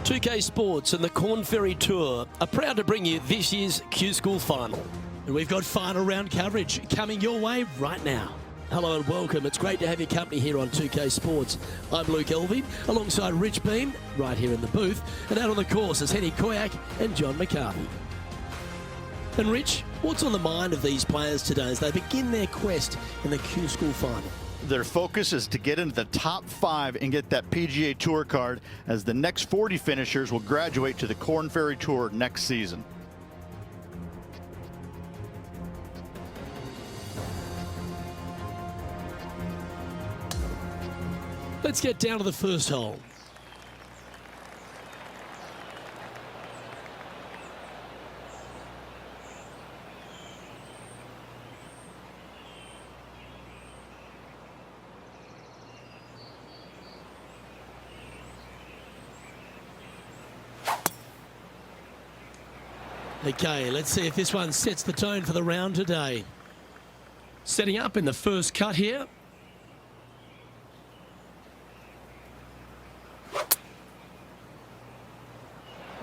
2K Sports and the Corn Ferry Tour are proud to bring you this year's Q School Final. And we've got final round coverage coming your way right now. Hello and welcome. It's great to have your company here on 2K Sports. I'm Luke Elvey, alongside Rich Beam, right here in the booth. And out on the course is Henny Koyak and John McCarthy. And Rich, what's on the mind of these players today as they begin their quest in the Q School Final? Their focus is to get into the top 5 and get that PGA Tour card, as the next 40 finishers will graduate to the Corn Ferry Tour next season. Let's get down to the first hole. Okay, let's see if this one sets the tone for the round today. Setting up in the first cut here.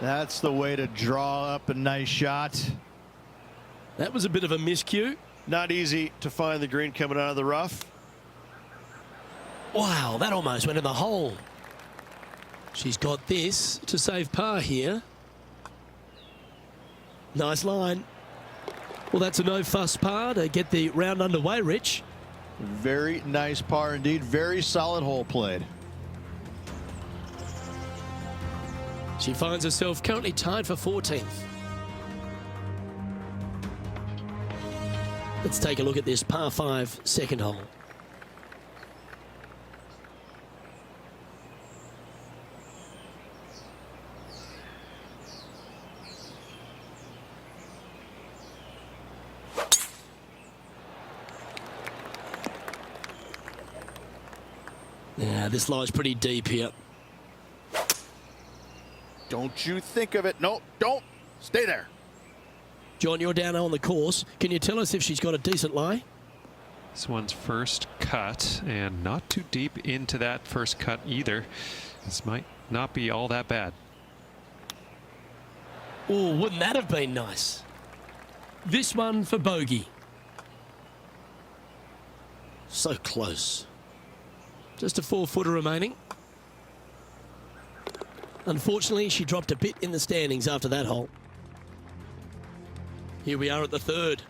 That's the way to draw up a nice shot. That was a bit of a miscue. Not easy to find the green coming out of the rough. Wow, that almost went in the hole. She's got this to save par here. Nice line. Well, that's a no-fuss par to get the round underway, Rich. Very nice par indeed. Very solid hole played. She finds herself currently tied for 14th. Let's take a look at this par 5 second hole. Yeah, this lies pretty deep here. Don't you think of it. No, don't. Stay there. John, you're down on the course. Can you tell us if she's got a decent lie? This one's first cut, and not too deep into that first cut either. This might not be all that bad. Oh, wouldn't that have been nice? This one for bogey. So close. Just a 4-footer remaining. Unfortunately, she dropped a bit in the standings after that hole. Here we are at the third.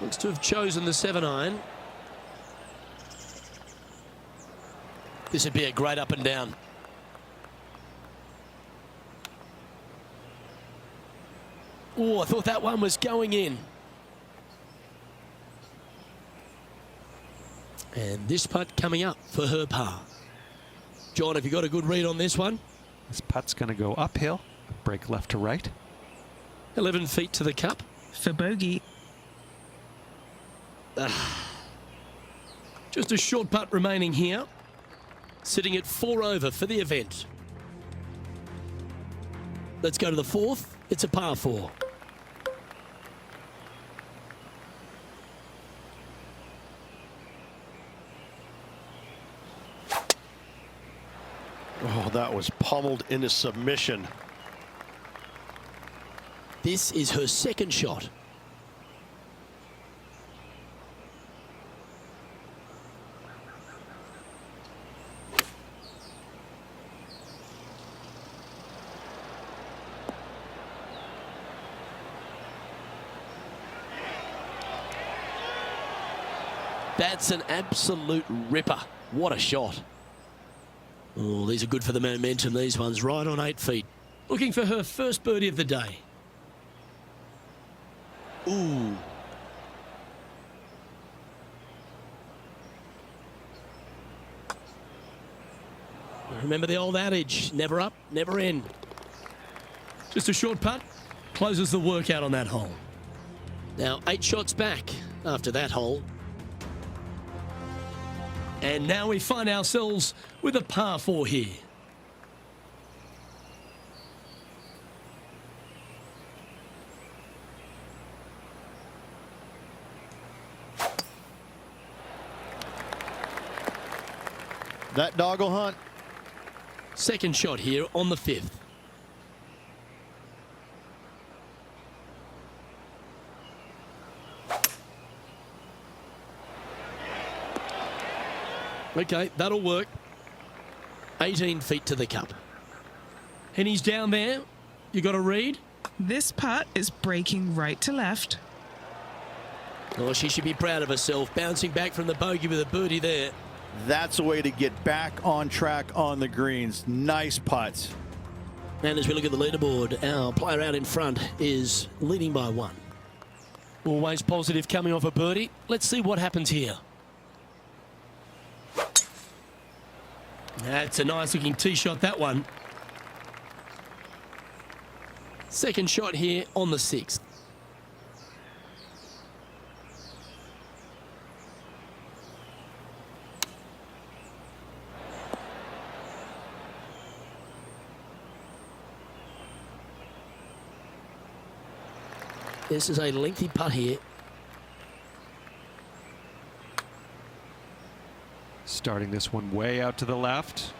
Looks to have chosen the 7-iron. This would be a great up and down. Oh, I thought that one was going in. And this putt coming up for her par. John, have you got a good read on this one? This putt's going to go uphill, break left to right. 11 feet to the cup. For bogey. Just a short putt remaining here. Sitting at 4 over for the event. Let's go to the fourth. It's a par 4. Oh, that was pummeled into submission. This is her second shot. That's an absolute ripper. What a shot. Oh, these are good for the momentum, these ones, right on 8 feet. Looking for her first birdie of the day. Ooh. Remember the old adage, never up, never in. Just a short putt, closes the workout on that hole. Now 8 shots back after that hole. And now we find ourselves with a par 4 here. That dog will hunt. Second shot here on the 5th. Okay, that'll work. 18 feet to the cup. And he's down there. You got a read? This putt is breaking right to left. Oh, she should be proud of herself, bouncing back from the bogey with a birdie there. That's a way to get back on track on the greens. Nice putts. And as we look at the leaderboard, our player out in front is leading by 1. Always positive coming off a birdie. Let's see what happens here. That's a nice looking tee shot, that one. Second shot here on the 6th. This is a lengthy putt here. Starting this one way out to the left.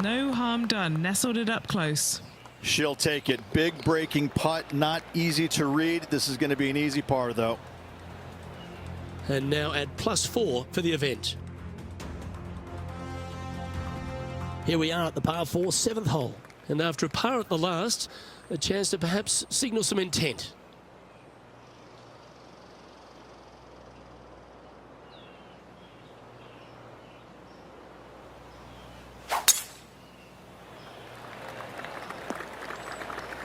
No harm done. Nestled it up close. She'll take it. Big breaking putt. Not easy to read. This is going to be an easy par, though. And now at +4 for the event. Here we are at the par 4 7th hole. And after a par at the last, a chance to perhaps signal some intent.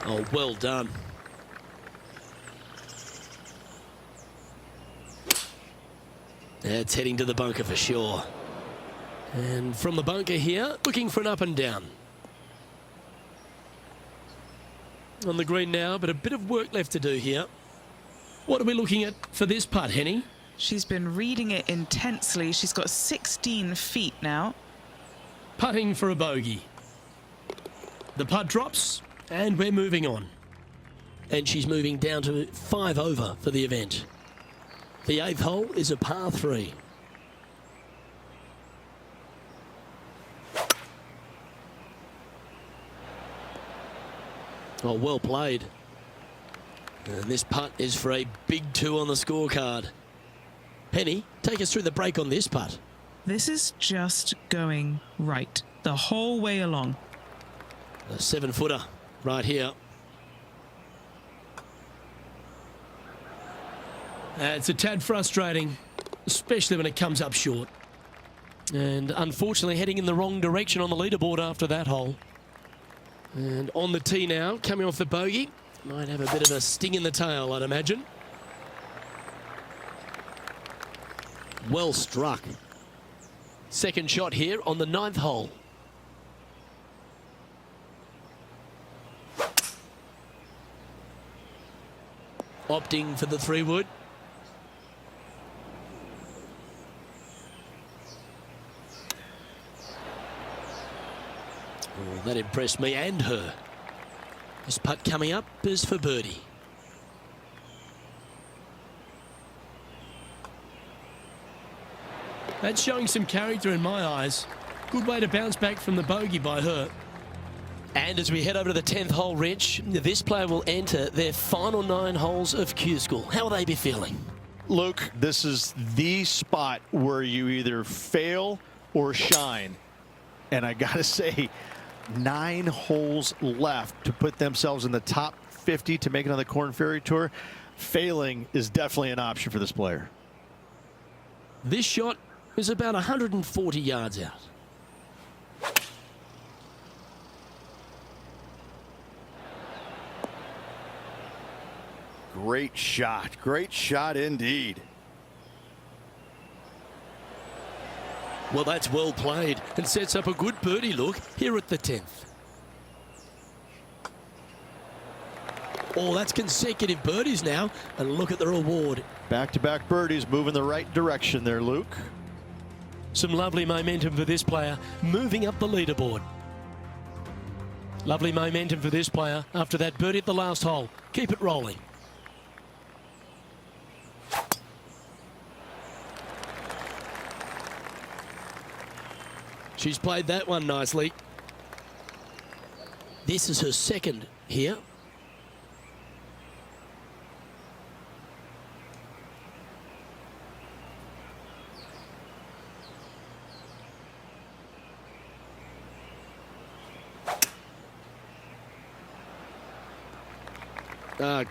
Oh, well done. It's heading to the bunker for sure. And from the bunker here, looking for an up and down. On the green now, but a bit of work left to do here. What are we looking at for this putt, Henny? She's been reading it intensely. She's got 16 feet now. Putting for a bogey. The putt drops, and we're moving on. And she's moving down to 5 over for the event. The 8th hole is a par 3. Oh, well played. And this putt is for a big 2 on the scorecard. Penny, take us through the break on this putt. This is just going right the whole way along. A 7-footer right here. It's a tad frustrating, especially when it comes up short. And unfortunately heading in the wrong direction on the leaderboard after that hole. And on the tee now, coming off the bogey. Might have a bit of a sting in the tail, I'd imagine. Well struck. Second shot here on the 9th hole. Opting for the 3-wood. Oh, that impressed me and her. This putt coming up is for birdie. That's showing some character in my eyes. Good way to bounce back from the bogey by her. And as we head over to the 10th hole, Rich, this player will enter their final 9 holes of Q School. How will they be feeling? Luke, this is the spot where you either fail or shine. And I got to say, 9 holes left to put themselves in the top 50 to make it on the Korn Ferry Tour. Failing is definitely an option for this player. This shot is about 140 yards out. Great shot. Great shot indeed. Well, that's well played and sets up a good birdie look here at the 10th. Oh, that's consecutive birdies now. And look at the reward. Back-to-back birdies, moving the right direction there, Luke. Some lovely momentum for this player, moving up the leaderboard. Lovely momentum for this player after that birdie at the last hole. Keep it rolling. She's played that one nicely. This is her second here.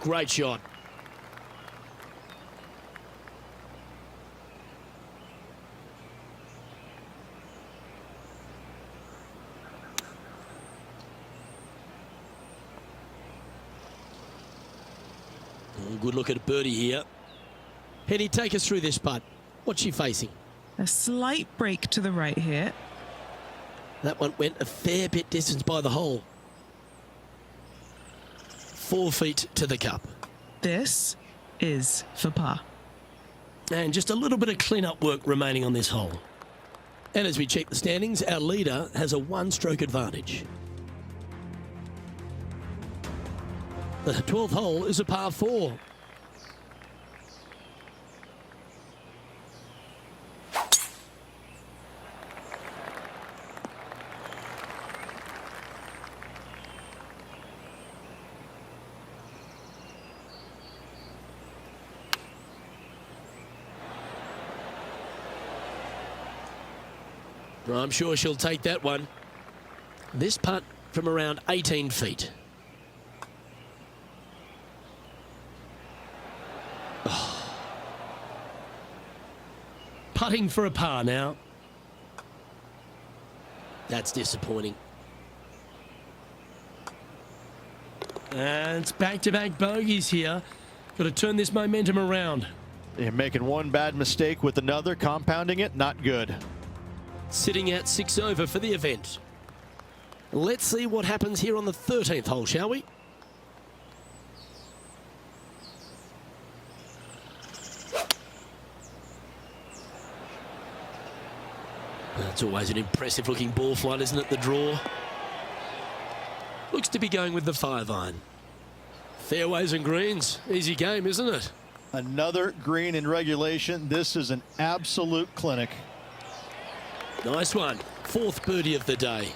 Great shot. Good look at birdie here. Henny, take us through this putt. What's she facing? A slight break to the right here. That one went a fair bit distance by the hole. 4 feet to the cup. This is for par. And just a little bit of clean-up work remaining on this hole. And as we check the standings, our leader has a 1-stroke advantage. The 12th hole is a par 4. I'm sure she'll take that one. This putt from around 18 feet. Oh. Putting for a par now. That's disappointing. And it's back-to-back bogeys here. Got to turn this momentum around. You're making one bad mistake with another, compounding it, not good. Sitting at 6 over for the event. Let's see what happens here on the 13th hole, shall we? That's always an impressive looking ball flight, isn't it, the draw? Looks to be going with the 5-iron. Fairways and greens. Easy game, isn't it? Another green in regulation. This is an absolute clinic. Nice one. 4th birdie of the day.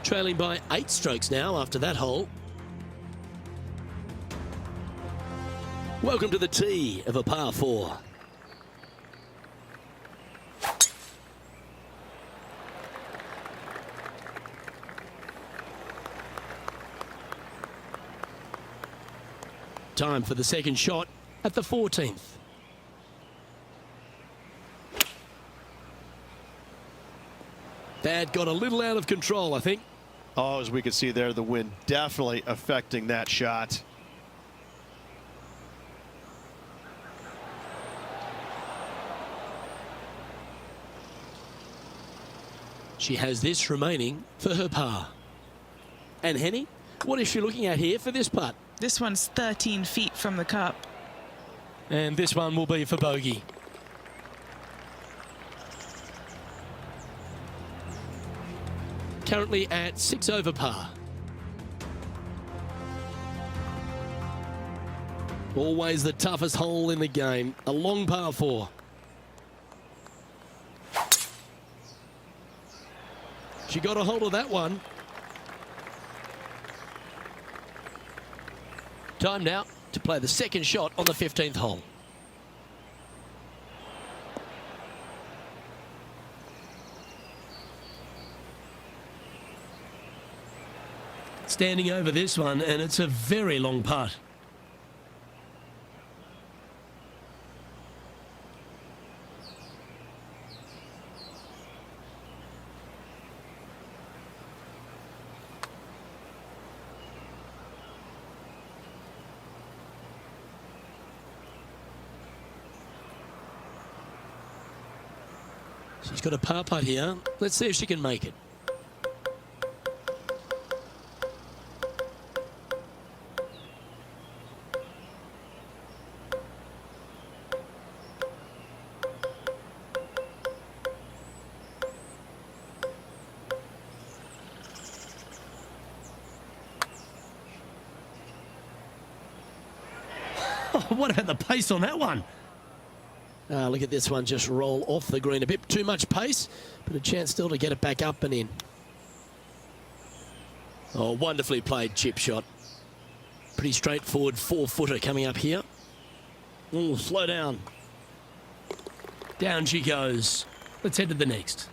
Trailing by 8 strokes now after that hole. Welcome to the tee of a par 4. Time for the second shot at the 14th. That got a little out of control, I think. Oh, as we can see there, the wind definitely affecting that shot. She has this remaining for her par. And Henny, what is she looking at here for this putt? This one's 13 feet from the cup. And this one will be for bogey. Currently at 6 over par. Always the toughest hole in the game. A long par 4. She got a hold of that one. Time now to play the second shot on the 15th hole. Standing over this one, and it's a very long putt. She's got a par putt here. Let's see if she can make it. What about the pace on that one? Look at this one just roll off the green. A bit too much pace, but a chance still to get it back up and in. Oh, wonderfully played chip shot. Pretty straightforward 4-footer coming up here. Ooh, slow down. Down she goes. Let's head to the next.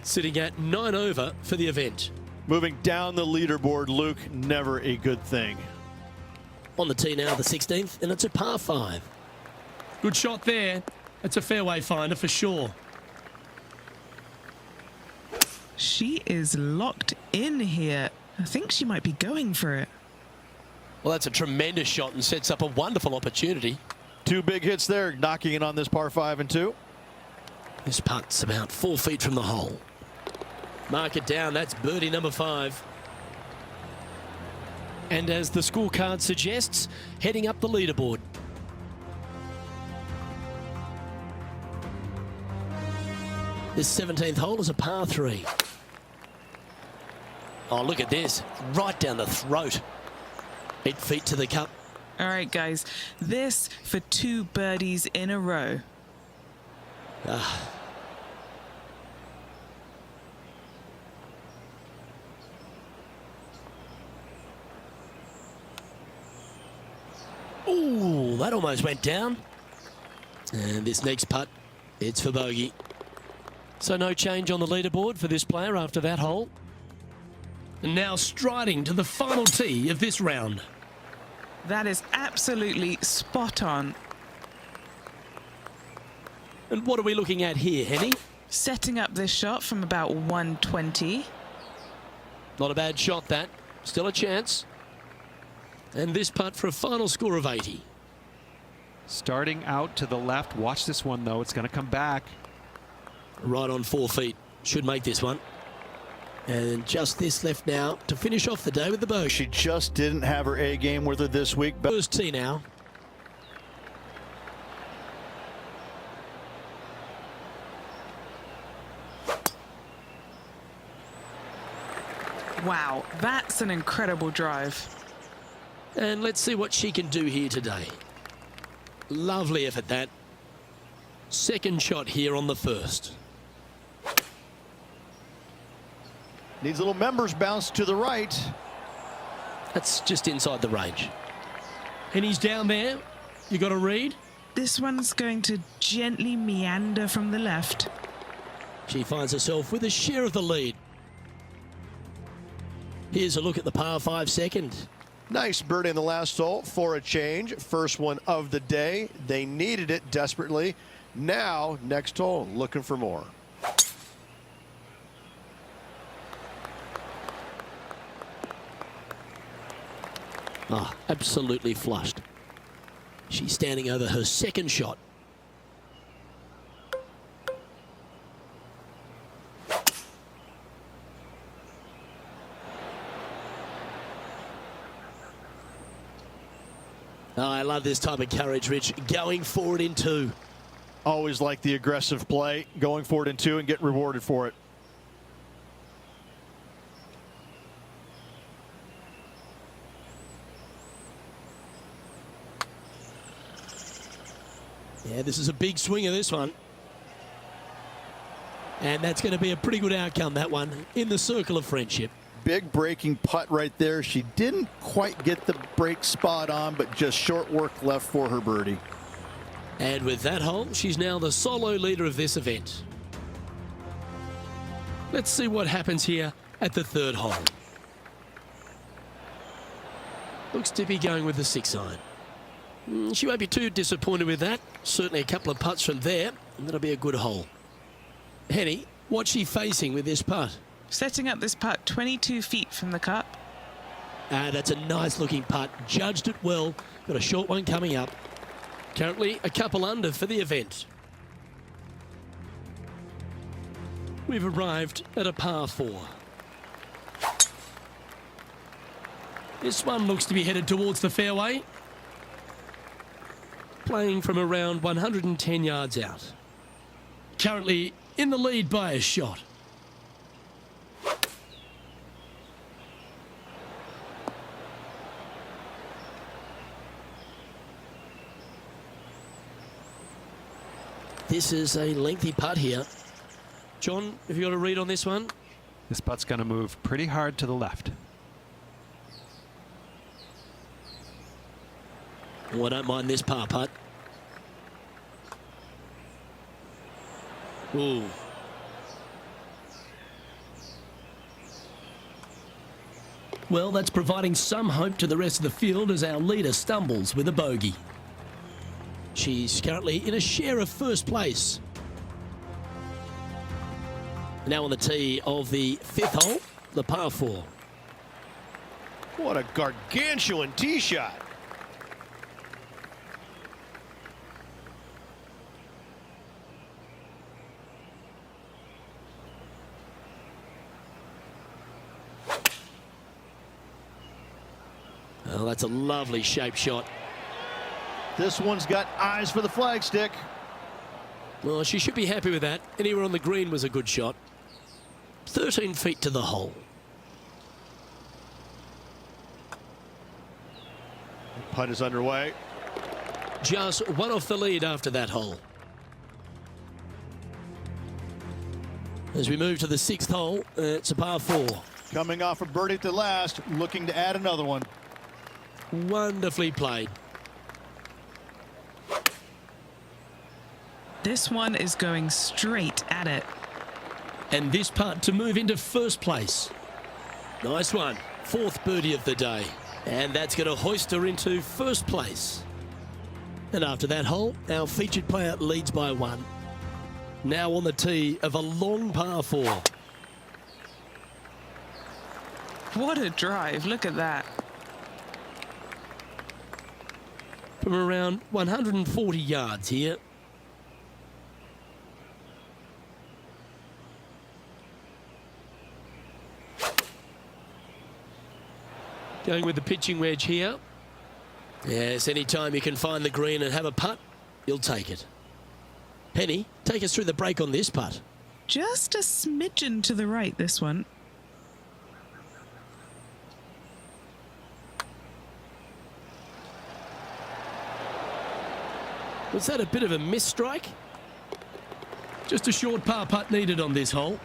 Sitting at 9 over for the event. Moving down the leaderboard, Luke, never a good thing. On the tee now, the 16th, and it's a par 5. Good shot there. It's a fairway finder for sure. She is locked in here. I think she might be going for it. Well, that's a tremendous shot and sets up a wonderful opportunity. 2 big hits there, knocking it on this par 5 and 2. This putt's about 4 feet from the hole. Mark it down. That's birdie number 5. And as the scorecard suggests, heading up the leaderboard. This 17th hole is a par 3. Oh, look at this. Right down the throat. 8 feet to the cup. All right, guys. This for 2 birdies in a row. Ooh, that almost went down. And this next putt, it's for bogey. So no change on the leaderboard for this player after that hole. And now striding to the final tee of this round. That is absolutely spot on. And what are we looking at here, Henny? Setting up this shot from about 120. Not a bad shot, that. Still a chance. And this putt for a final score of 80. Starting out to the left. Watch this one, though. It's going to come back. Right on 4 feet. Should make this one. And just this left now to finish off the day with the bogey. She just didn't have her A game with her this week. But First tee now. Wow, that's an incredible drive. And let's see what she can do here today. Lovely effort, that. Second shot here on the first. needs a little members bounce to the right. That's just inside the range. And he's down there. You got to read. This one's going to gently meander from the left. She finds herself with a share of the lead. Here's a look at the par 5 second. Nice birdie in the last hole for a change. First one of the day. They needed it desperately. Now, next hole, looking for more. Ah, absolutely flushed. She's standing over her second shot. Oh, I love this type of courage, Rich. Going forward in 2. Always like the aggressive play, going forward in 2 and get rewarded for it. Yeah, this is a big swing of this one. And that's going to be a pretty good outcome, that one, in the circle of friendship. Big breaking putt right there. She didn't quite get the break spot on, but just short work left for her birdie. And with that hole, she's now the solo leader of this event. Let's see what happens here at the 3rd hole. Looks to be going with the 6-iron. She won't be too disappointed with that. Certainly a couple of putts from there, and that'll be a good hole. Henny, what's she facing with this putt? Setting up this putt 22 feet from the cup. That's a nice looking putt. Judged it well. Got a short one coming up. Currently a couple under for the event. We've arrived at a par 4. This one looks to be headed towards the fairway. Playing from around 110 yards out. Currently in the lead by a shot. this is a lengthy putt here. John, have you got a read on this one? This putt's going to move pretty hard to the left. Oh, I don't mind this par putt. Ooh. Well, that's providing some hope to the rest of the field as our leader stumbles with a bogey. She's currently in a share of first place. Now on the tee of the 5th hole, the par 4. What a gargantuan tee shot. Oh, that's a lovely shape shot. This one's got eyes for the flagstick. Well, she should be happy with that. Anywhere on the green was a good shot. 13 feet to the hole. Putt is underway. Just one off the lead after that hole. As we move to the 6th hole, it's a par 4. Coming off a birdie at the last, looking to add another one. Wonderfully played. This one is going straight at it. And this putt to move into first place. Nice one. 4th birdie of the day. And that's going to hoist her into first place. And after that hole, our featured player leads by 1. Now on the tee of a long par 4. What a drive. Look at that. From around 140 yards here. Going with the pitching wedge here. Yes, anytime you can find the green and have a putt, you'll take it. Penny, take us through the break on this putt. Just a smidgen to the right, this one. Was that a bit of a miss strike? Just a short par putt needed on this hole.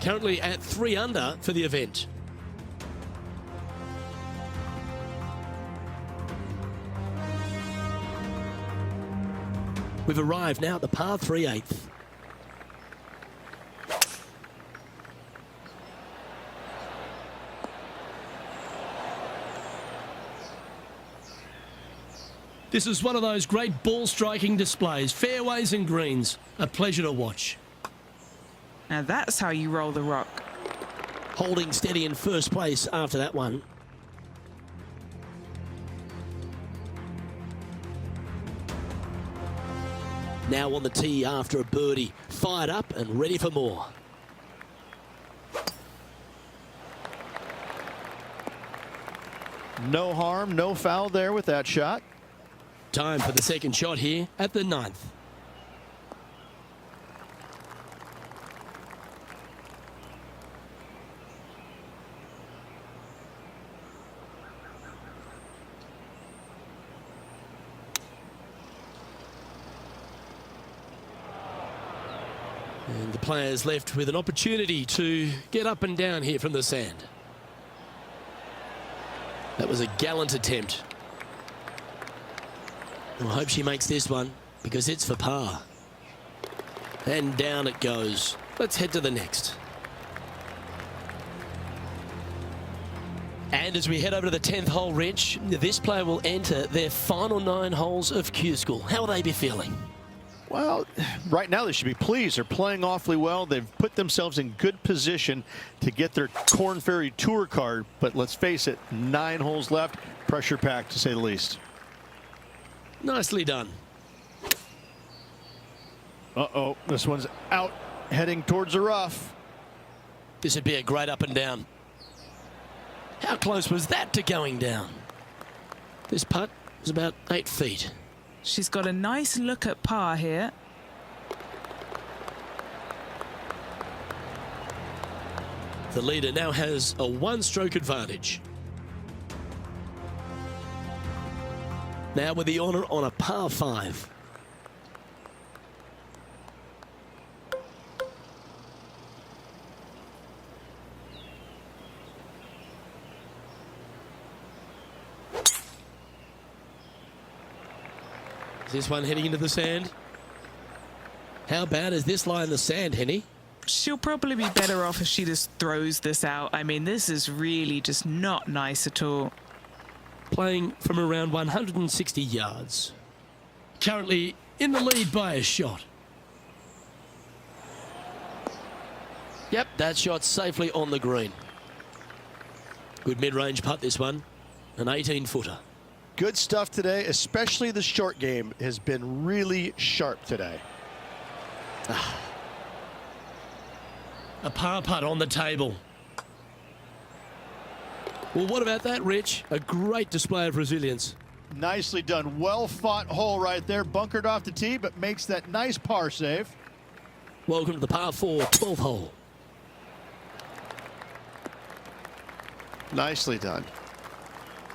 Currently at 3 under for the event. We've arrived now at the par 3/8. This is one of those great ball striking displays. Fairways and greens. A pleasure to watch. Now that's how you roll the rock. Holding steady in first place after that one. Now on the tee after a birdie. Fired up and ready for more. No harm, no foul there with that shot. Time for the second shot here at the 9th. And the players left with an opportunity to get up and down here from the sand. That was a gallant attempt. I hope she makes this one because it's for par. And down it goes. Let's head to the next. And as we head over to the 10th hole, Rich, this player will enter their final 9 holes of Q School. How will they be feeling? Well, right now they should be pleased. They're playing awfully well. They've put themselves in good position to get their Korn Ferry Tour card. But let's face it, 9 holes left. Pressure packed, to say the least. Nicely done. Uh-oh, this one's out, heading towards the rough. This would be a great up and down. How close was that to going down? This putt was about 8 feet. She's got a nice look at par here. The leader now has a 1-stroke advantage. Now with the honour on a par 5. Is this one heading into the sand? How bad is this lie in the sand, Henny? She'll probably be better off if she just throws this out. I mean, this is really just not nice at all. Playing from around 160 yards. Currently in the lead by a shot. Yep, that shot's safely on the green. Good mid-range putt, this one. An 18-footer. Good stuff today, especially the short game has been really sharp today. A par putt on the table. Well, what about that, Rich? A great display of resilience. Nicely done. Well fought hole right there. Bunkered off the tee, but makes that nice par save. Welcome to the par 4 12th hole. Nicely done.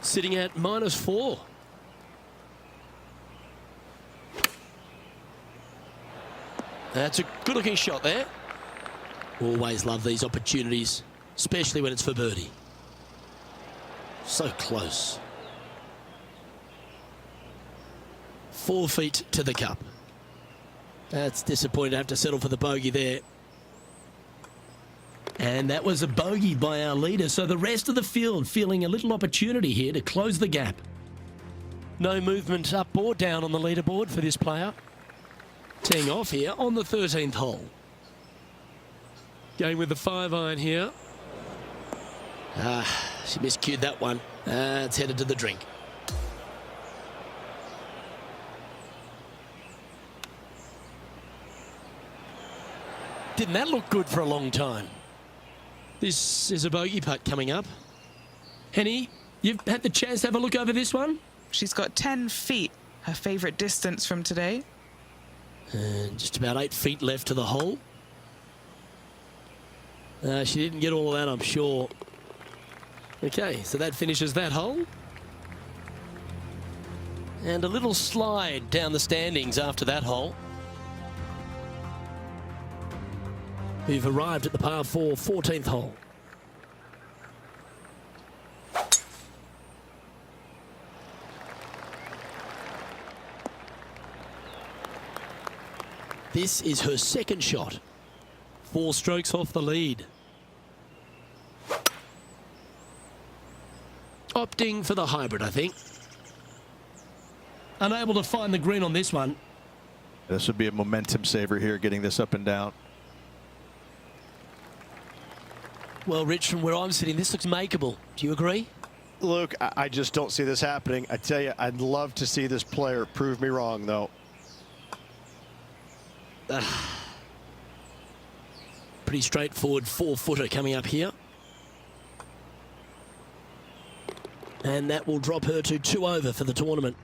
Sitting at -4. That's a good-looking shot there. Always love these opportunities, especially when it's for birdie. So close. 4 feet to the cup. That's disappointing to have to settle for the bogey there. And that was a bogey by our leader, so the rest of the field feeling a little opportunity here to close the gap. No movement up or down on the leaderboard for this player. Teeing off here on the 13th hole. Going with the 5-iron here. She miscued that one. It's headed to the drink. Didn't that look good for a long time? This is a bogey putt coming up. Henny, you've had the chance to have a look over this one? She's got 10 feet, her favourite distance from today. And just about 8 feet left to the hole. She didn't get all of that, I'm sure. Okay, so that finishes that hole. And a little slide down the standings after that hole. We've arrived at the par 4 14th hole. This is her second shot. 4 strokes off the lead. Opting for the hybrid, I think. Unable to find the green on this one. This would be a momentum saver here, getting this up and down. Well, Rich, from where I'm sitting, this looks makeable. Do you agree? Luke, I just don't see this happening. I tell you, I'd love to see this player prove me wrong, though. Pretty straightforward 4-footer coming up here. And that will drop her to 2 over for the tournament.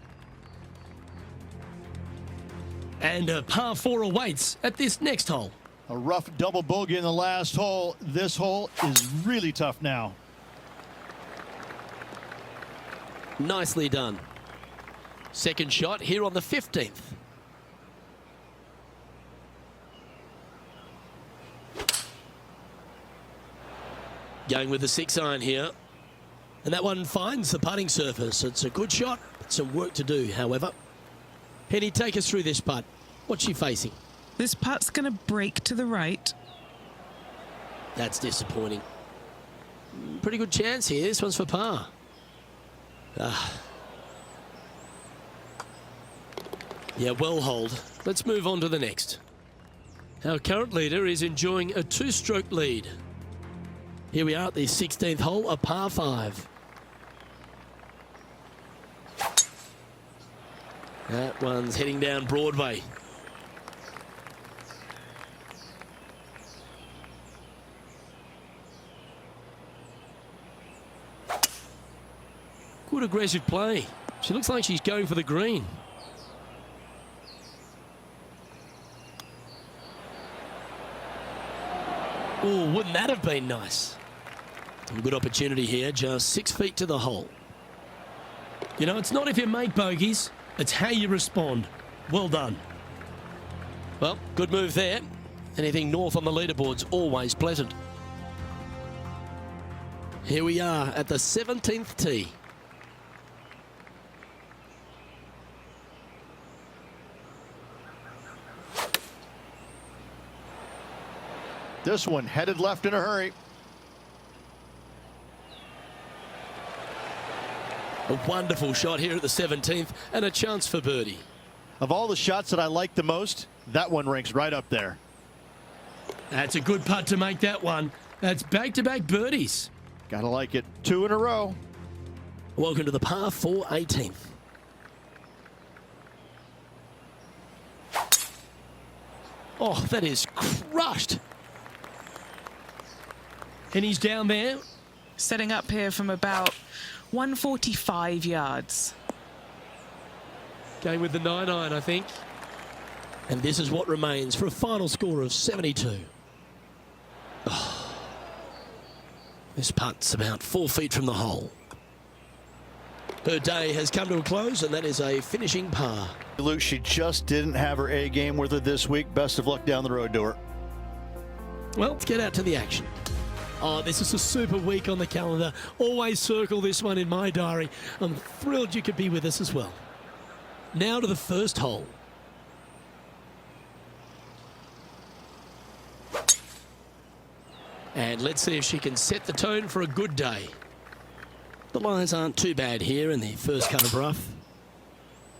And a par 4 awaits at this next hole. A rough double bogey in the last hole. This hole is really tough now. Nicely done. Second shot here on the 15th. Going with the 6-iron here. And that one finds the putting surface. It's a good shot. Some work to do, however. Penny, take us through this putt. What's she facing? This putt's going to break to the right. That's disappointing. Pretty good chance here. This one's for par. Yeah, well holed. Let's move on to the next. Our current leader is enjoying a 2-stroke lead. Here we are at the 16th hole, a par 5. That one's heading down Broadway. Good aggressive play. She looks like she's going for the green. Oh, wouldn't that have been nice? A good opportunity here, just 6 feet to the hole. You know, it's not if you make bogeys, it's how you respond. Well done. Well, good move there. Anything north on the leaderboard's always pleasant. Here we are at the 17th tee. This one headed left in a hurry. A wonderful shot here at the 17th and a chance for birdie. Of all the shots that I like the most, that one ranks right up there. That's a good putt to make that one. That's back-to-back birdies. Gotta like it. 2 in a row. Welcome to the par 4 18th. Oh, that is crushed. And he's down there. Setting up here from about 145 yards. Going with the 9-iron, I think. And this is what remains for a final score of 72. Oh. This putt's about 4 feet from the hole. Her day has come to a close, and that is a finishing par. Luke, she just didn't have her A game with her this week. Best of luck down the road to her. Well, let's get out to the action. Oh, this is a super week on the calendar. Always circle this one in my diary. I'm thrilled you could be with us as well. Now to the first hole. And let's see if she can set the tone for a good day. The lines aren't too bad here in the first cut of rough.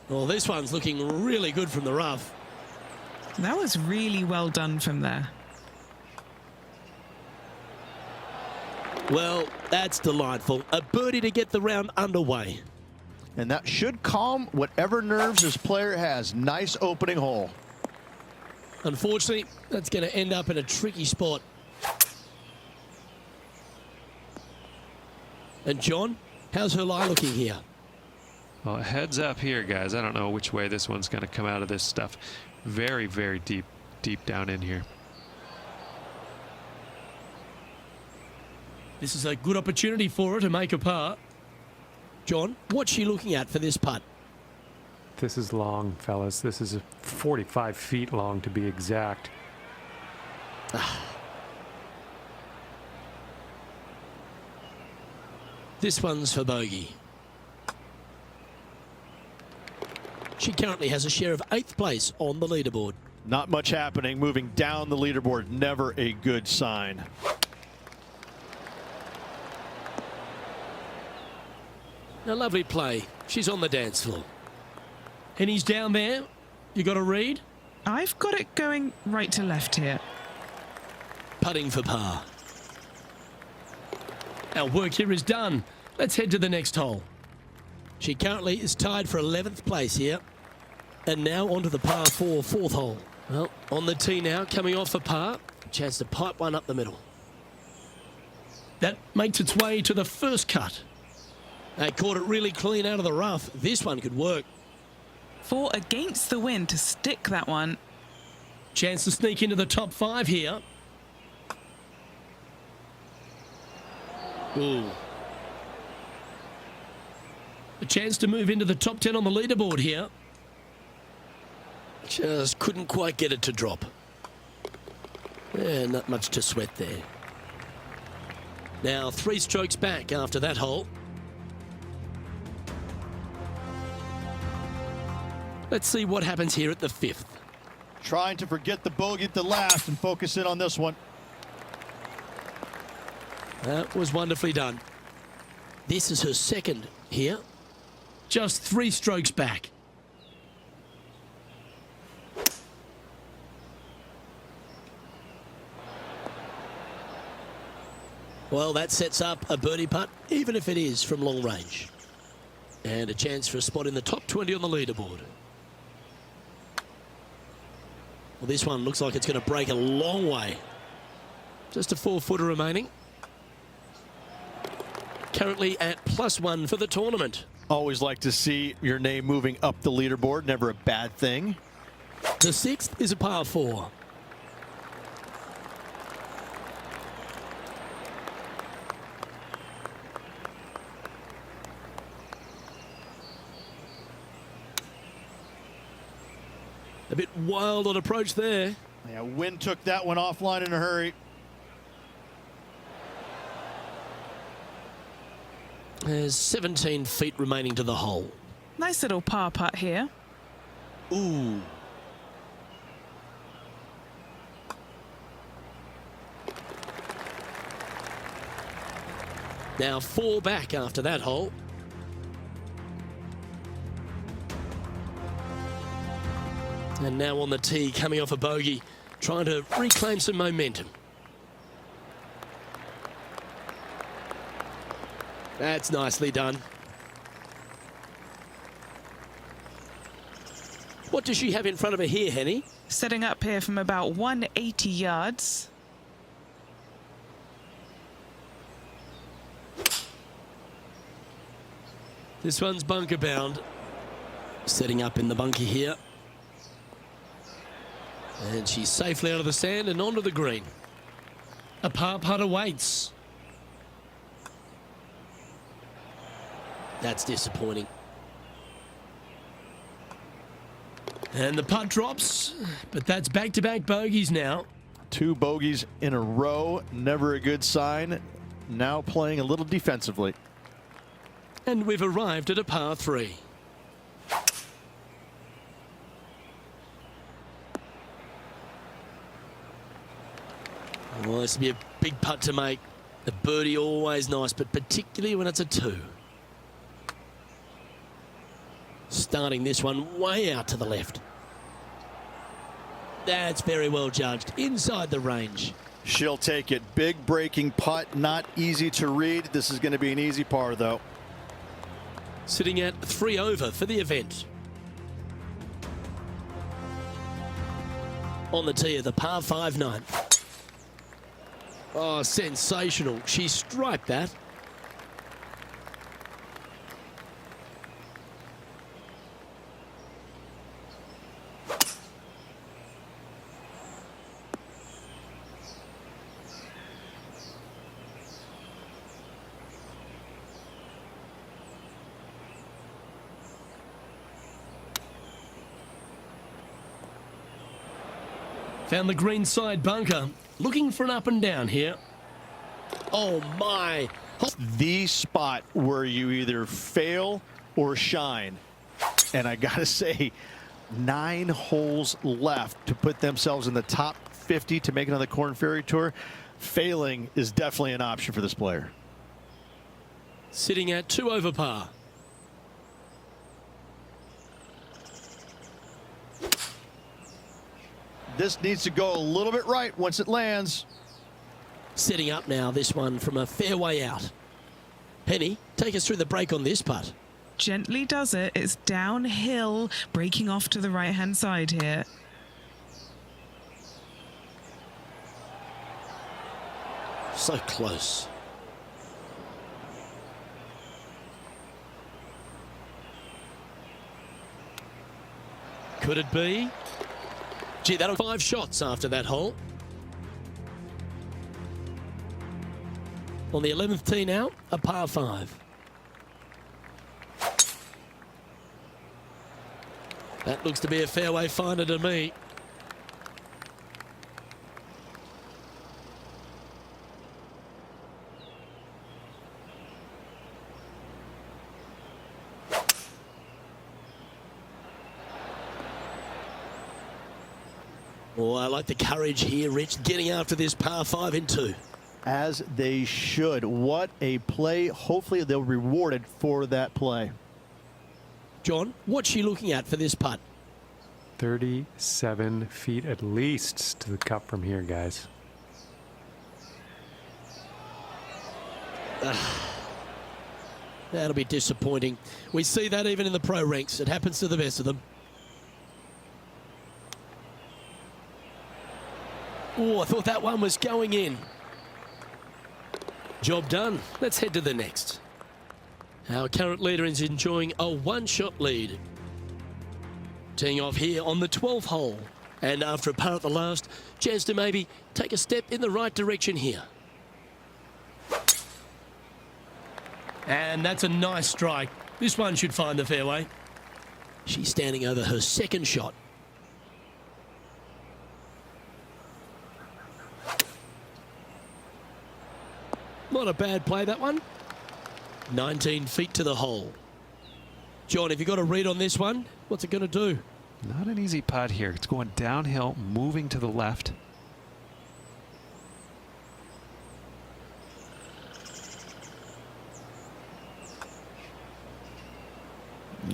Well, this one's looking really good from the rough. That was really well done from there. Well, that's delightful. A birdie to get the round underway. And that should calm whatever nerves this player has. Nice opening hole. Unfortunately, that's going to end up in a tricky spot. And John, how's her lie looking here? Well, heads up here, guys. I don't know which way this one's going to come out of this stuff. Very, very deep down in here. This is a good opportunity for her to make a par. John, what's she looking at for this putt? This is long, fellas. This is 45 feet long to be exact. This one's for bogey. She currently has a share of 8th place on the leaderboard. Not much happening. Moving down the leaderboard. Never a good sign. A lovely play. She's on the dance floor. And he's down there. You got a read? I've got it going right to left here. Putting for par. Our work here is done. Let's head to the next hole. She currently is tied for 11th place here. And now onto the par 4 4th hole. Well, on the tee now, coming off for par. Chance to pipe one up the middle. That makes its way to the first cut. They caught it really clean out of the rough. This one could work. 4 against the wind to stick that one. Chance to sneak into the top 5 here. Ooh. A chance to move into the top 10 on the leaderboard here. Just couldn't quite get it to drop. Yeah, not much to sweat there. Now 3 strokes back after that hole. Let's see what happens here at the 5th. Trying to forget the bogey at the last and focus in on this one. That was wonderfully done. This is her second here. Just 3 strokes back. Well, that sets up a birdie putt, even if it is from long range. And a chance for a spot in the top 20 on the leaderboard. Well, this one looks like it's going to break a long way. Just a 4-footer remaining. Currently at +1 for the tournament. Always like to see your name moving up the leaderboard. Never a bad thing. The 6th is a par 4. A bit wild on approach there. Yeah, wind took that one offline in a hurry. There's 17 feet remaining to the hole. Nice little par putt here. Ooh. Now 4 back after that hole. And now on the tee, coming off a bogey, trying to reclaim some momentum. That's nicely done. What does she have in front of her here, Henny? Setting up here from about 180 yards. This one's bunker bound. Setting up in the bunker here. And she's safely out of the sand and onto the green. A par putt awaits. That's disappointing. And the putt drops, but that's back-to-back bogeys now. 2 bogeys in a row, never a good sign. Now playing a little defensively. And we've arrived at a par 3. Well, this will be a big putt to make. A birdie always nice, but particularly when it's a 2. Starting this one way out to the left. That's very well judged. Inside the range. She'll take it. Big breaking putt, not easy to read. This is going to be an easy par, though. Sitting at 3 over for the event. On the tee of the par 5 9th. Oh, sensational. She striped that. Found the green side bunker. Looking for an up and down here. Oh my. The spot where you either fail or shine. And I gotta say, 9 holes left to put themselves in the top 50 to make it on the Korn Ferry Tour. Failing is definitely an option for this player. Sitting at 2 over par. This needs to go a little bit right once it lands. Setting up now, this one from a fairway out. Penny, take us through the break on this putt. Gently does it. It's downhill, breaking off to the right-hand side here. So close. Could it be? Gee, that'll 5 shots after that hole. On the 11th tee now, a par 5. That looks to be a fairway finder to me. Oh, I like the courage here, Rich, getting after this par 5 in 2. As they should. What a play. Hopefully they'll be rewarded for that play. John, what's she looking at for this putt? 37 feet at least to the cup from here, guys. That'll be disappointing. We see that even in the pro ranks. It happens to the best of them. Oh, I thought that one was going in. Job done. Let's head to the next. Our current leader is enjoying a 1-shot lead. Teeing off here on the 12th hole. And after a par at the last, chance to maybe take a step in the right direction here. And that's a nice strike. This one should find the fairway. She's standing over her 2nd shot. Not a bad play, that one. 19 feet to the hole. John, have you got a read on this one? What's it going to do? Not an easy putt here. It's going downhill, moving to the left.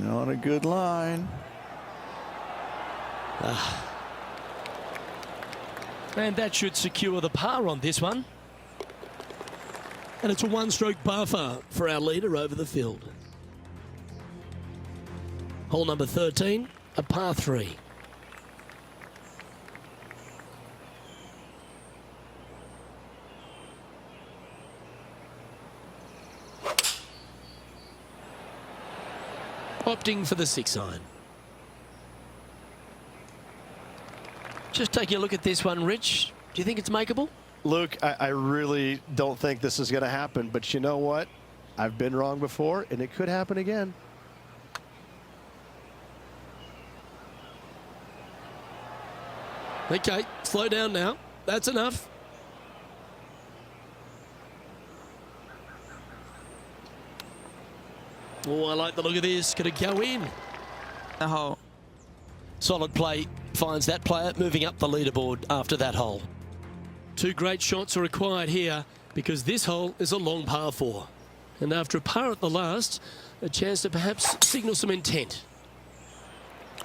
On a good line. And that should secure the par on this one. And it's a one-stroke buffer for our leader over the field. Hole number 13, a par 3. Opting for the 6-iron. Just taking a look at this one, Rich. Do you think it's makeable? Luke, I really don't think this is going to happen, but you know what? I've been wrong before, and it could happen again. Okay, slow down now. That's enough. Oh, I like the look of this. Could it go in? The hole. Solid play finds that player moving up the leaderboard after that hole. 2 great shots are required here because this hole is a long par 4. And after a par at the last, a chance to perhaps signal some intent.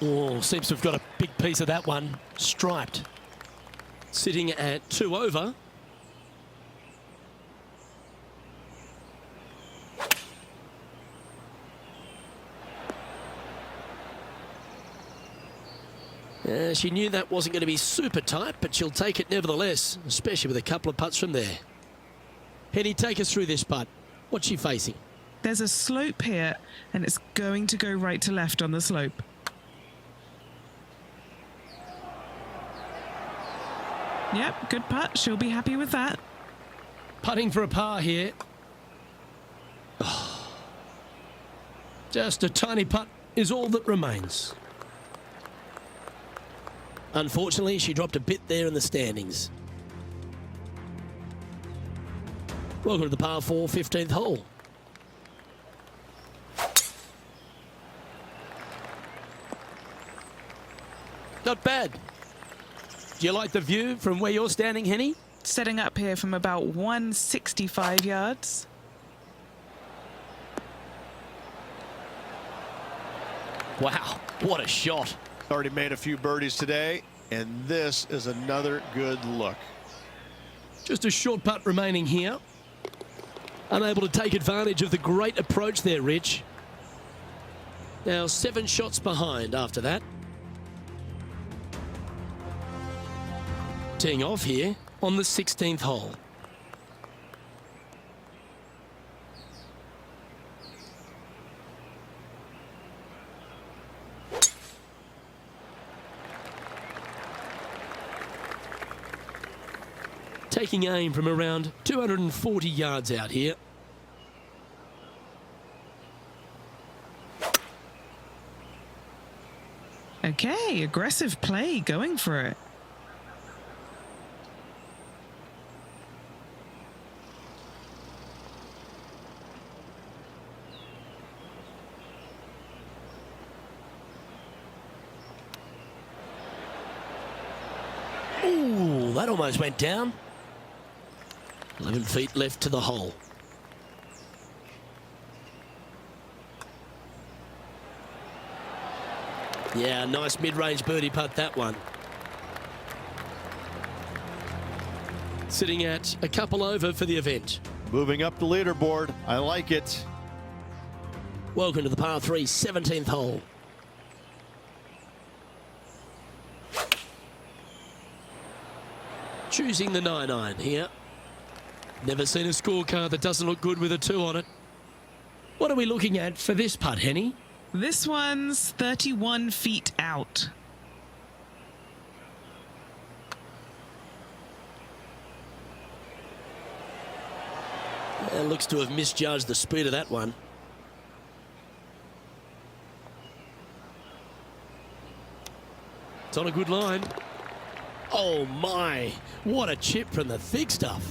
Oh, seems to have got a big piece of that one. Striped. Sitting at 2 over. She knew that wasn't going to be super tight, but she'll take it nevertheless, especially with a couple of putts from there. Henny, take us through this putt. What's she facing? There's a slope here, and it's going to go right to left on the slope. Yep, good putt. She'll be happy with that. Putting for a par here. Oh. Just a tiny putt is all that remains. Unfortunately, she dropped a bit there in the standings. Welcome to the par 4 15th hole. Not bad. Do you like the view from where you're standing, Henny? Setting up here from about 165 yards. Wow, what a shot. Already made a few birdies today, and this is another good look. Just a short putt remaining here. Unable to take advantage of the great approach there, Rich. Now 7 shots behind after that. Teeing off here on the 16th hole. Taking aim from around 240 yards out here. Okay, aggressive play, going for it. Ooh, that almost went down. 11 feet left to the hole. Yeah, nice mid-range birdie putt, that one. Sitting at a couple over for the event. Moving up the leaderboard. I like it. Welcome to the par 3 17th hole. Choosing the 9-iron here. Never seen a scorecard that doesn't look good with a 2 on it. What are we looking at for this putt, Henny? This one's 31 feet out. It looks to have misjudged the speed of that one. It's on a good line. Oh my, what a chip from the thick stuff.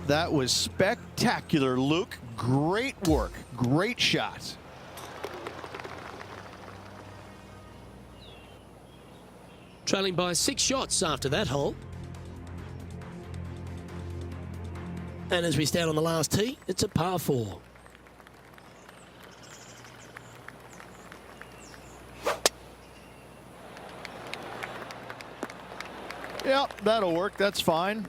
That was spectacular, Luke. Great work. Great shot. Trailing by 6 shots after that hole. And as we stand on the last tee, it's a par 4. Yep, that'll work. That's fine.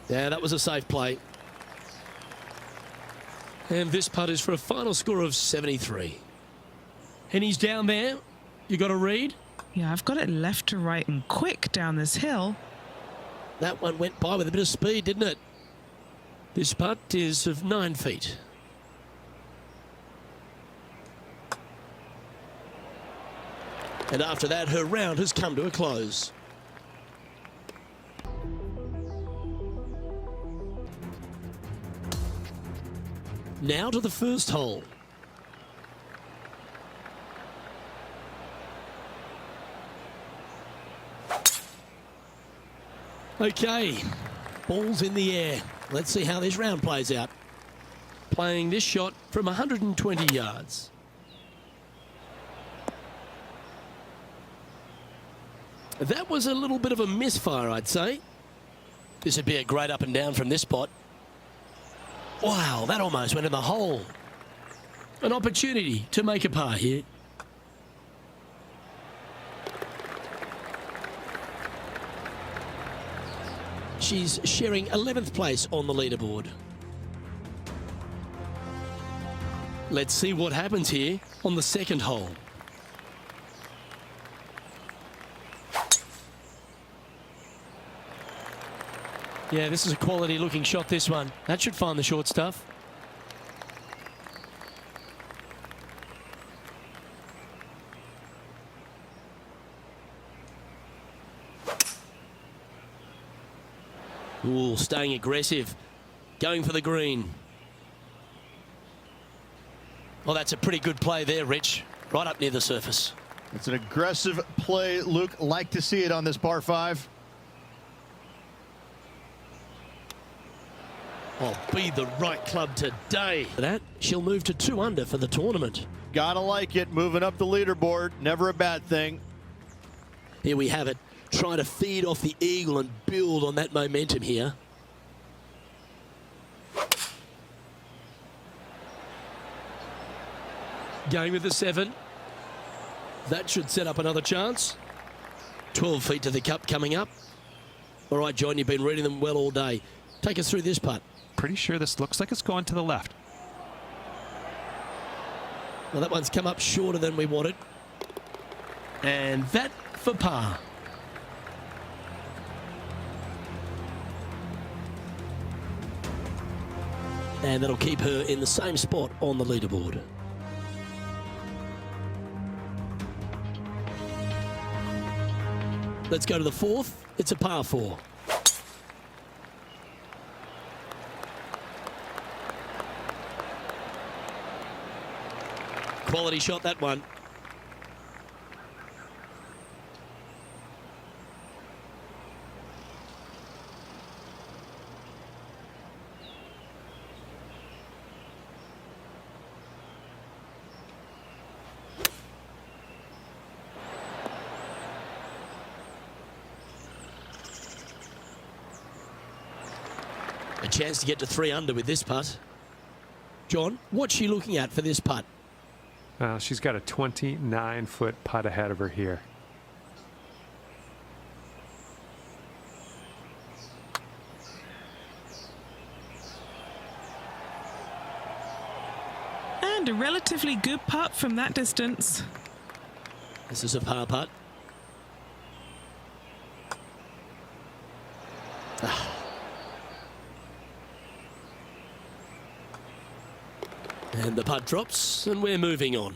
Yeah, that was a safe play. And this putt is for a final score of 73. And he's down there. You got a read? Yeah, I've got it left to right and quick down this hill. That one went by with a bit of speed, didn't it? This putt is of 9 feet. And after that, her round has come to a close. Now to the first hole. Okay, ball's in the air. Let's see how this round plays out. Playing this shot from 120 yards. That was a little bit of a misfire, I'd say. This would be a great up and down from this spot. Wow, that almost went in the hole. An opportunity to make a par here. She's sharing 11th place on the leaderboard. Let's see what happens here on the second hole. Yeah, this is a quality looking shot, this one. That should find the short stuff. Ooh, staying aggressive. Going for the green. Well, that's a pretty good play there, Rich. Right up near the surface. It's an aggressive play, Luke. Like to see it on this par 5. Oh, be the right club today. For that, she'll move to 2 under for the tournament. Gotta like it. Moving up the leaderboard. Never a bad thing. Here we have it. Trying to feed off the eagle and build on that momentum here. Going with the 7. That should set up another chance. 12 feet to the cup coming up. All right, John, you've been reading them well all day. Take us through this putt. Pretty sure this looks like it's going to the left. Well, that one's come up shorter than we wanted. And that for par. And that'll keep her in the same spot on the leaderboard. Let's go to the 4th. It's a par 4. Quality shot, that one. A chance to get to 3 under with this putt. John, what's she looking at for this putt? She's got a 29-foot putt ahead of her here. And a relatively good putt from that distance. This is a par putt. And the putt drops, and we're moving on.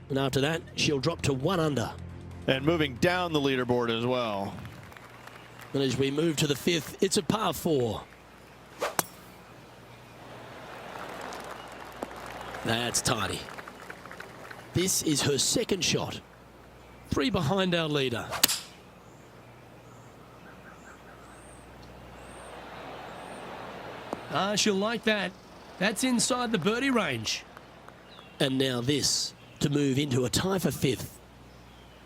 And after that, she'll drop to 1 under. And moving down the leaderboard as well. And as we move to the 5th, it's a par 4. That's tidy. This is her second shot. 3 behind our leader. She'll like that. That's inside the birdie range. And now this to move into a tie for 5th.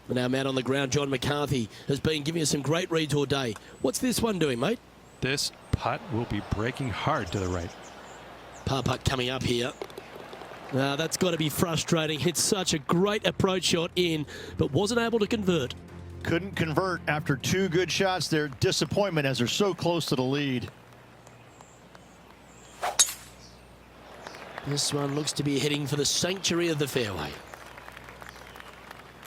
And our man on the ground, John McCarthy, has been giving us some great reads all day. What's this one doing, mate? This putt will be breaking hard to the right. Par putt coming up here. That's got to be frustrating. Hit such a great approach shot in, but wasn't able to convert. Couldn't convert after 2 good shots there. Disappointment as they're so close to the lead. This one looks to be heading for the sanctuary of the fairway.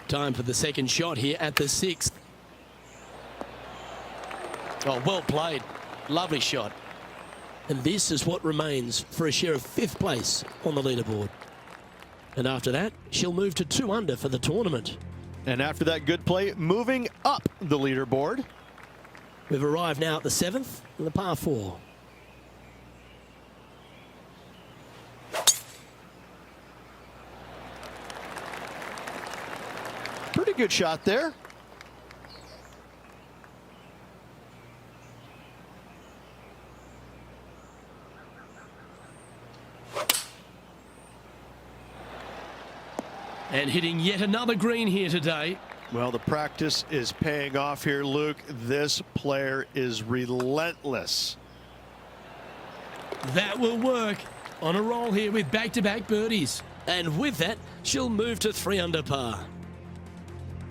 Time for the second shot here at the 6th. Oh, well played. Lovely shot. And this is what remains for a share of 5th place on the leaderboard. And after that, she'll move to 2 under for the tournament. And after that good play, moving up the leaderboard. We've arrived now at the 7th and the par 4. Pretty good shot there. And hitting yet another green here today. Well, the practice is paying off here, Luke. This player is relentless. That will work. On a roll here with back-to-back birdies. And with that, she'll move to 3 under par.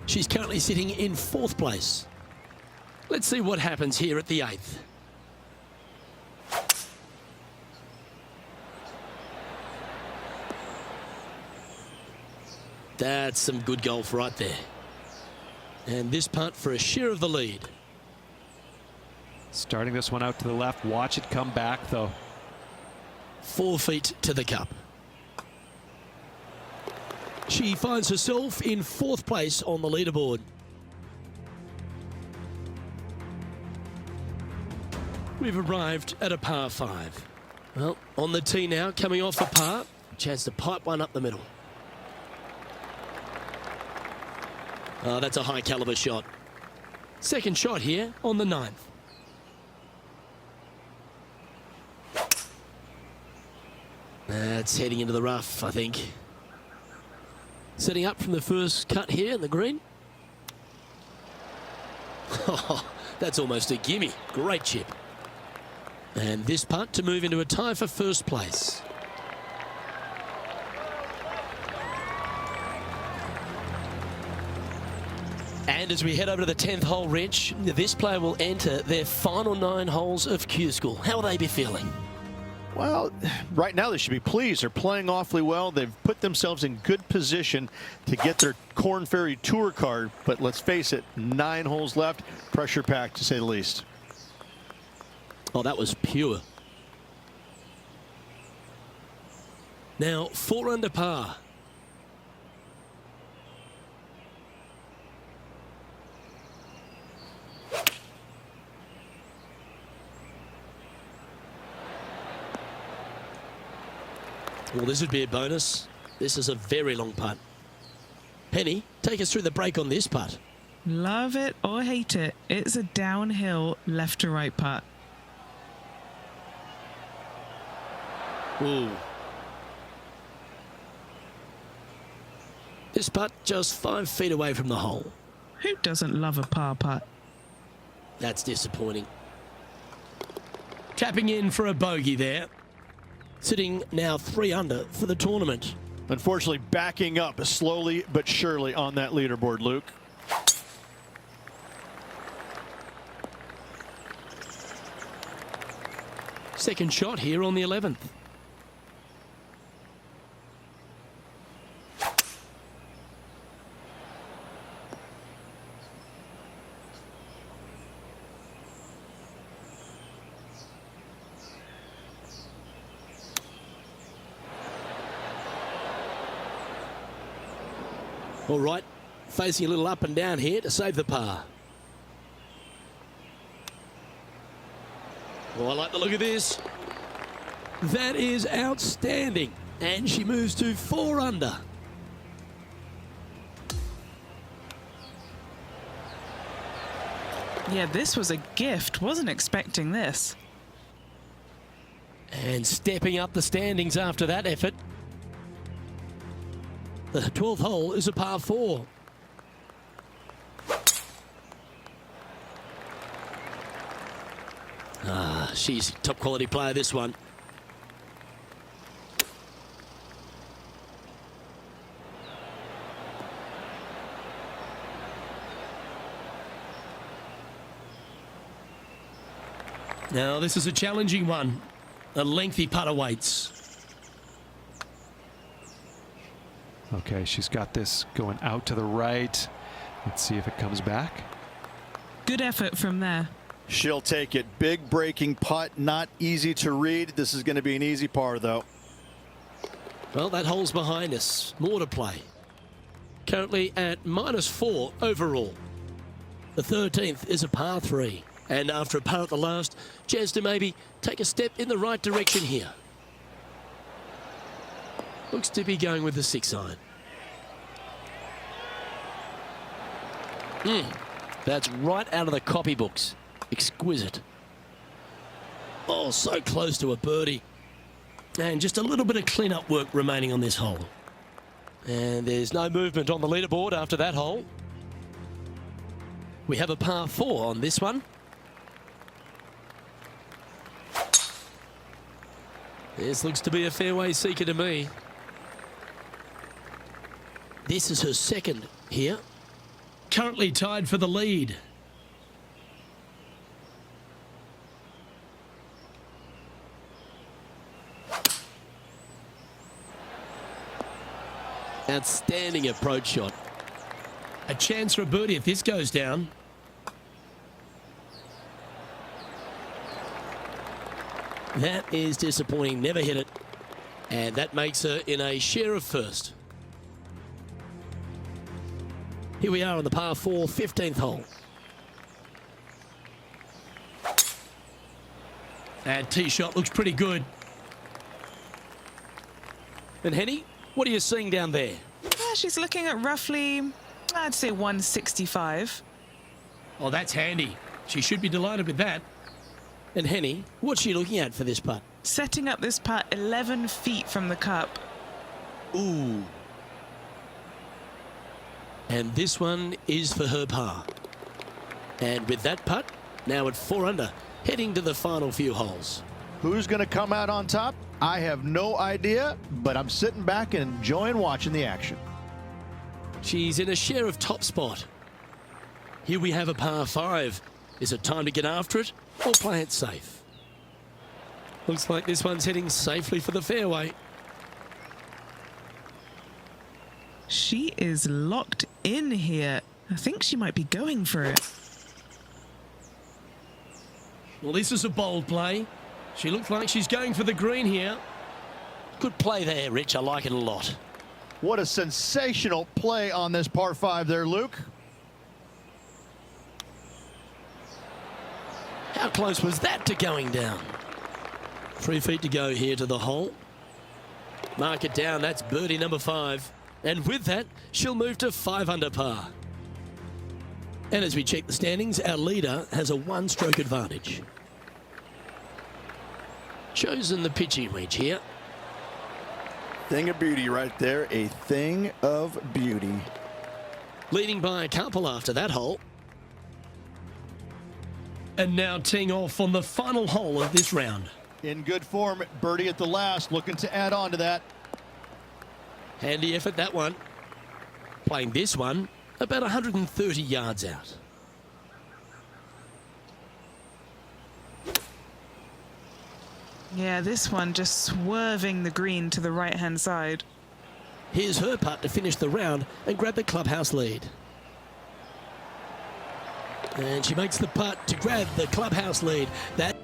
She's currently sitting in 4th place. Let's see what happens here at the 8th. That's some good golf right there. And this putt for a share of the lead. Starting this one out to the left. Watch it come back, though. 4 feet to the cup. She finds herself in 4th place on the leaderboard. We've arrived at a par 5. Well, on the tee now, coming off a par. Chance to pipe one up the middle. Oh, that's a high caliber shot. Second shot here on the 9th. That's heading into the rough, I think. Setting up from the first cut here in the green. Oh, that's almost a gimme. Great chip. And this putt to move into a tie for 1st place. And as we head over to the 10th hole, Rich, this player will enter their final 9 holes of Q School. How will they be feeling? Well, right now they should be pleased. They're playing awfully well. They've put themselves in good position to get their Korn Ferry Tour card. But let's face it, 9 holes left. Pressure packed, to say the least. Oh, that was pure. Now, 4 under par. Well, this would be a bonus. This is a very long putt. Penny, take us through the break on this putt. Love it or hate it, it's a downhill left to right putt. Ooh. This putt just 5 feet away from the hole. Who doesn't love a par putt? That's disappointing. Tapping in for a bogey there. Sitting now 3 under for the tournament. Unfortunately, backing up slowly but surely on that leaderboard, Luke. Second shot here on the 11th. All right, facing a little up and down here to save the par. Oh, I like the look of this. That is outstanding. And she moves to 4 under. Yeah, this was a gift. Wasn't expecting this. And stepping up the standings after that effort. The 12th hole is a par 4. Ah, she's a top quality player, this one. Now, this is a challenging one. A lengthy putt awaits. Okay, she's got this going out to the right. Let's see if it comes back. Good effort from there. She'll take it. Big breaking putt, not easy to read. This is going to be an easy par, though. Well, that hole's behind us. More to play. Currently at -4 overall. The 13th is a par 3. And after a par at the last, chance to maybe take a step in the right direction here. Looks to be going with the 6-iron. That's right out of the copybooks. Exquisite. Oh, so close to a birdie. And just a little bit of clean-up work remaining on this hole. And there's no movement on the leaderboard after that hole. We have a par 4 on this one. This looks to be a fairway seeker to me. This is her second here. Currently tied for the lead. Outstanding approach shot. A chance for a birdie if this goes down. That is disappointing. Never hit it. And that makes her in a share of first. Here we are on the par 4, 15th hole. And tee shot looks pretty good. And Henny, what are you seeing down there? She's looking at roughly, I'd say 165. Oh, that's handy. She should be delighted with that. And Henny, what's she looking at for this putt? Setting up this putt 11 feet from the cup. Ooh. And this one is for her par. And with that putt, now at 4 under, heading to the final few holes. Who's going to come out on top? I have no idea, but I'm sitting back and enjoying watching the action. She's in a share of top spot. Here we have a par 5. Is it time to get after it or play it safe? Looks like this one's heading safely for the fairway. She is locked in here. I think she might be going for it. Well, this is a bold play. She looks like she's going for the green here. Good play there, Rich. I like it a lot. What a sensational play on this par 5 there, Luke. How close was that to going down? 3 feet to go here to the hole. Mark it down. That's birdie number 5. And with that, she'll move to 5 under par. And as we check the standings, our leader has a 1-stroke advantage. Chosen the pitching wedge here. Thing of beauty right there. A thing of beauty. Leading by a couple after that hole. And now teeing off on the final hole of this round. In good form, birdie at the last, looking to add on to that. Handy effort, that one. Playing this one about 130 yards out. Yeah, this one just swerving the green to the right-hand side. Here's her putt to finish the round and grab the clubhouse lead. And she makes the putt to grab the clubhouse lead. That